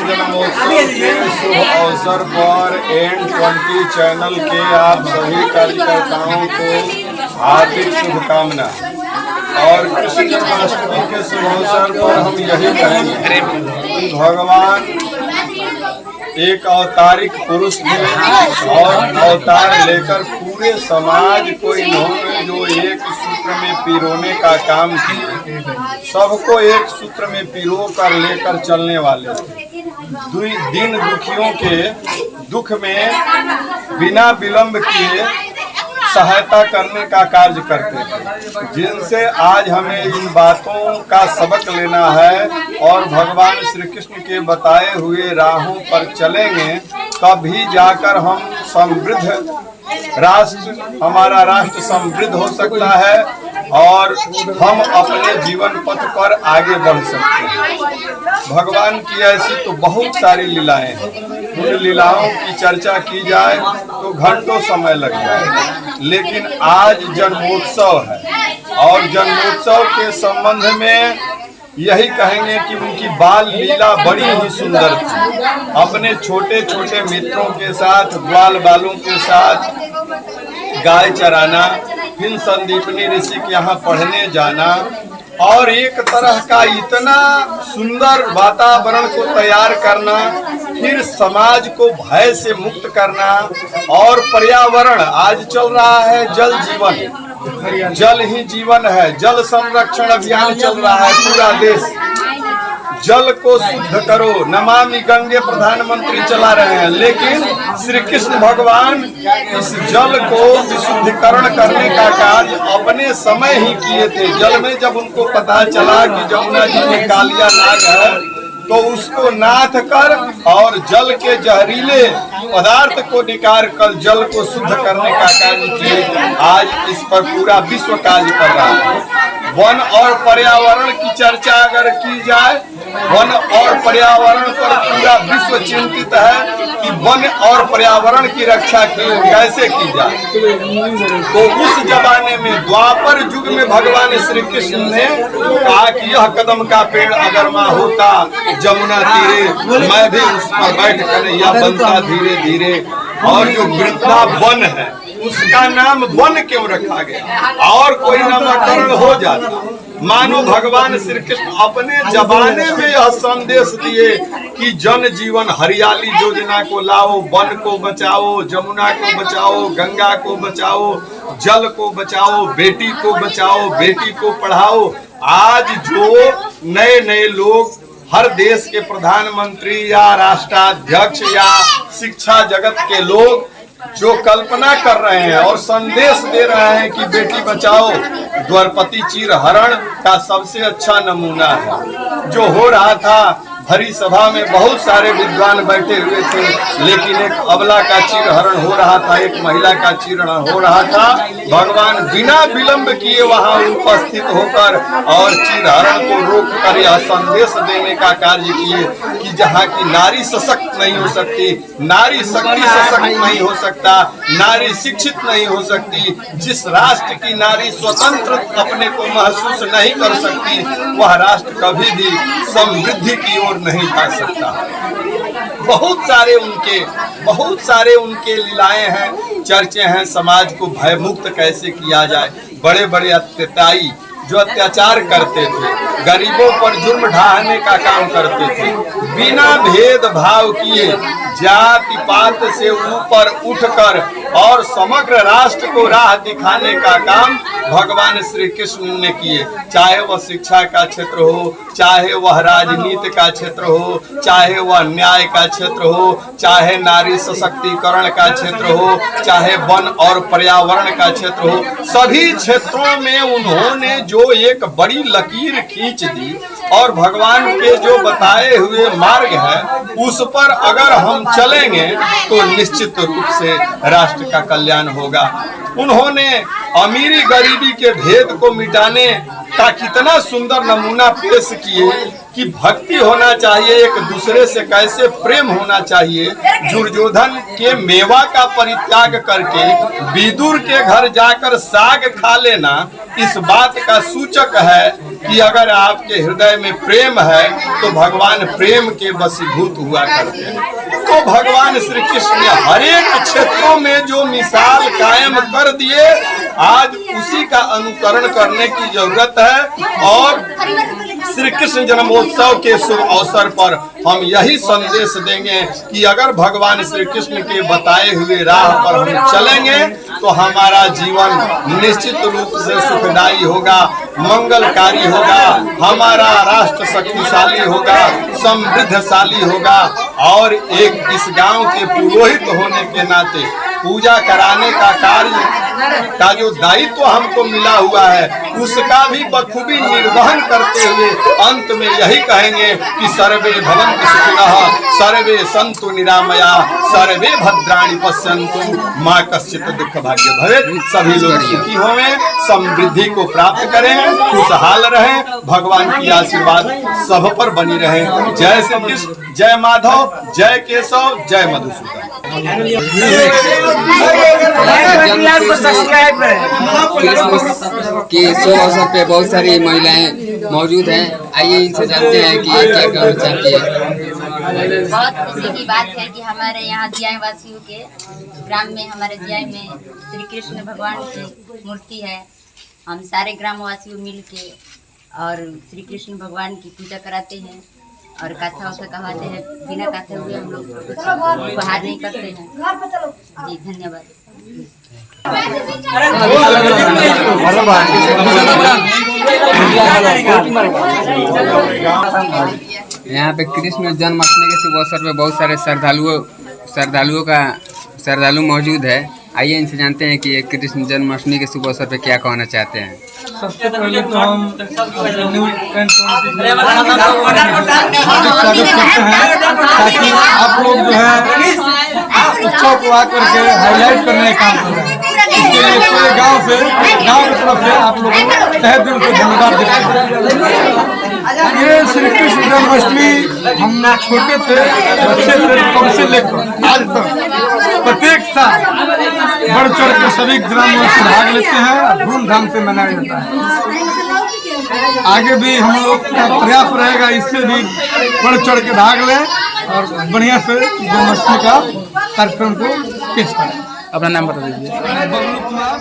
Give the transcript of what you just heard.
जन्मोत्सव के शुभ अवसर पर N20 चैनल के आप सभी कार्यकर्ताओं को हार्दिक शुभकामना। और कृष्ण जन्माष्टमी के शुभ अवसर पर हम यही कहेंगे, भगवान एक अवतारिक पुरुष थे और अवतार लेकर पूरे समाज को इन्होंने जो एक सूत्र में पिरोने का काम किया, सबको एक सूत्र में पिरो कर लेकर चलने वाले दिन दुखियों के दुख में बिना विलंब किए सहायता करने का कार्य करते हैं, जिनसे आज हमें इन बातों का सबक लेना है और भगवान श्री कृष्ण के बताए हुए राहों पर चलेंगे, तभी जाकर हम समृद्ध हमारा राष्ट्र समृद्ध हो सकता है और हम अपने जीवन पथ पर आगे बढ़ सकते हैं। भगवान की ऐसी तो बहुत सारी लीलाएं हैं, उन लीलाओं की चर्चा की जाए तो घंटों समय लग जाए, लेकिन आज जन्मोत्सव है और जन्मोत्सव के संबंध में यही कहेंगे कि उनकी बाल लीला बड़ी ही सुंदर थी। अपने छोटे छोटे मित्रों के साथ, ग्वाल बालों के साथ गाय चराना, फिर संदीपनी ऋषि के यहाँ पढ़ने जाना और एक तरह का इतना सुंदर वातावरण को तैयार करना, फिर समाज को भय से मुक्त करना और पर्यावरण, आज चल रहा है जल जीवन, जल ही जीवन है, जल संरक्षण अभियान चल रहा है पूरा देश। जल को शुद्ध करो, नमामि गंगे प्रधानमंत्री चला रहे हैं, लेकिन श्री कृष्ण भगवान इस जल को विशुद्धिकरण करने का कार्य अपने समय ही किए थे। जल में जब उनको पता चला कि जमुना जी में कालिया नाग है, तो उसको नाथ कर और जल के जहरीले पदार्थ को निकाल कर जल को शुद्ध करने का कार्य किए। आज इस पर पूरा विश्व कार्य कर रहा है। वन और पर्यावरण की चर्चा अगर की जाए, वन और पर्यावरण पर पूरा विश्व चिंतित है कि वन और पर्यावरण की रक्षा कैसे की जाए। तो उस जमाने में द्वापर युग में भगवान श्री कृष्ण ने कहा कि यह कदम का पेड़ अगर माँ होता जमुना तीरे, मैं भी उस पर बैठ कर या बनता धीरे धीरे। और जो वृंदावन है उसका नाम वन क्यों रखा गया और कोई नामकरण हो जाता। मानो भगवान श्री कृष्ण अपने जमाने में यह संदेश दिए कि जन जीवन हरियाली योजना को लाओ, वन को बचाओ, जमुना को बचाओ, गंगा को बचाओ, जल को बचाओ, बेटी को बचाओ, बेटी को पढ़ाओ। आज जो नए नए लोग हर देश के प्रधानमंत्री या राष्ट्राध्यक्ष या शिक्षा जगत के लोग जो कल्पना कर रहे हैं और संदेश दे रहे हैं कि बेटी बचाओ, द्रौपदी चीरहरण का सबसे अच्छा नमूना है। जो हो रहा था, भरी सभा में बहुत सारे विद्वान बैठे हुए थे, लेकिन एक अबला का चीरहरण हो रहा था, एक महिला का चीरहरण हो रहा था। भगवान बिना विलंब किए वहां उपस्थित होकर और चीरहरण को रोक कर यह संदेश देने का कार्य किए कि जहाँ की नारी सशक्त नहीं हो सकती, नारी शक्ति सशक्त नहीं हो सकता, नारी शिक्षित नहीं हो सकती, जिस राष्ट्र की नारी स्वतंत्र अपने को महसूस नहीं कर सकती, वह राष्ट्र कभी भी समृद्धि की ओर नहीं जा सकता। बहुत सारे उनके लीलाएं हैं, चर्चे हैं। समाज को भयमुक्त कैसे किया जाए। बड़े बड़े अत्याचारी जो अत्याचार करते थे, गरीबों पर जुर्म ढाने का काम करते थे, बिना भेदभाव किए जाति पात से ऊपर उठकर और समग्र राष्ट्र को राह दिखाने का काम भगवान श्री कृष्ण ने किए। चाहे वह शिक्षा का क्षेत्र हो, चाहे वह राजनीति का क्षेत्र हो, चाहे वह न्याय का क्षेत्र हो, चाहे नारी सशक्तिकरण का क्षेत्र हो, चाहे वन और पर्यावरण का क्षेत्र हो, सभी क्षेत्रों में उन्होंने जो एक बड़ी लकीर खींच दी और भगवान के जो बताए हुए मार्ग है उस पर अगर हम चलेंगे तो निश्चित रूप से राष्ट्र का कल्याण होगा। उन्होंने अमीरी गरीबी गरीबी के भेद को मिटाने का कितना सुंदर नमूना पेश किए कि भक्ति होना चाहिए, एक दूसरे से कैसे प्रेम होना चाहिए। दुर्योधन के मेवा का परित्याग करके विदुर के घर जाकर साग खा लेना इस बात का सूचक है कि अगर आपके हृदय में प्रेम है तो भगवान प्रेम के वशीभूत हुआ करते हैं। तो भगवान श्री कृष्ण ने हर एक क्षेत्रों में जो मिसाल कायम कर दिए, आज उसी का अनुकरण करने की जरूरत है। और श्री कृष्ण जन्मोत्सव के शुभ अवसर पर हम यही संदेश देंगे कि अगर भगवान श्री कृष्ण के बताए हुए राह पर हम चलेंगे तो हमारा जीवन निश्चित रूप से सुखदायी होगा, मंगलकारी होगा, हमारा राष्ट्र शक्तिशाली होगा, समृद्धशाली होगा। और एक इस गांव के पुरोहित होने के नाते पूजा कराने का कार्य का जो दायित्व हमको मिला हुआ है उसका भी बखूबी निर्वहन करते हुए अंत में यही कहेंगे कि सर्वे भवन्तु सुखिनः, सर्वे सन्तु निरामया, सर्वे भद्राणि पश्यन्तु मा कश्चित् दुःख भाग्य भवेत्। सभी लोग सुखी होवें, समृद्धि को प्राप्त करें, खुशहाल रहें, भगवान की आशीर्वाद सब पर बनी रहे। जय श्री कृष्ण, जय माधव, जय केशव, जय मधुसूदन। कि शुभ अवसर पे बहुत सारी महिलाएं मौजूद हैं। आइए इनसे जानते हैं कि ये क्या कहना चाहती है। बहुत खुशी की बात है कि हमारे यहाँ जियाई वासियों के ग्राम में, हमारे जियाई में श्री कृष्ण भगवान की मूर्ति है। हम सारे ग्रामवासियों मिल के और श्री कृष्ण भगवान की पूजा कराते हैं और कथा उसे कहवाते हैं। बिना कथे हुए हम लोग कुछ उपहार नहीं करते हैं। जी धन्यवाद। यहाँ पे कृष्ण जन्माष्टमी के शुभ अवसर पे बहुत सारे श्रद्धालु मौजूद है। आइए इनसे जानते हैं कि ये कृष्ण जन्माष्टमी के शुभ अवसर पे क्या कहना चाहते हैं। सबसे पहले तो हम न्यूज़ स्वागत करते हैं ताकि आप लोग जो है उत्सव को आकर के हाईलाइट करने का काम कर रहे हैं। इसके लिए पूरे गांव की तरफ से आप लोगों को तहे दिल से धन्यवाद देते हैं। ये श्री कृष्ण जन्माष्टमी हम छोटे थे, बच्चे थे, तब से लेकर आज तक प्रत्येक साल बढ़ चढ़ के सभी ग्रामवासी भाग लेते हैं और धूमधाम से मनाया जाता है। आगे भी हम लोग का प्रयास रहेगा इससे भी बढ़ चढ़ के भाग लें और बढ़िया से जन्माष्टमी का कार्यक्रम को पेश करें। अपना नाम बता दीजिए। बबलू कुमार।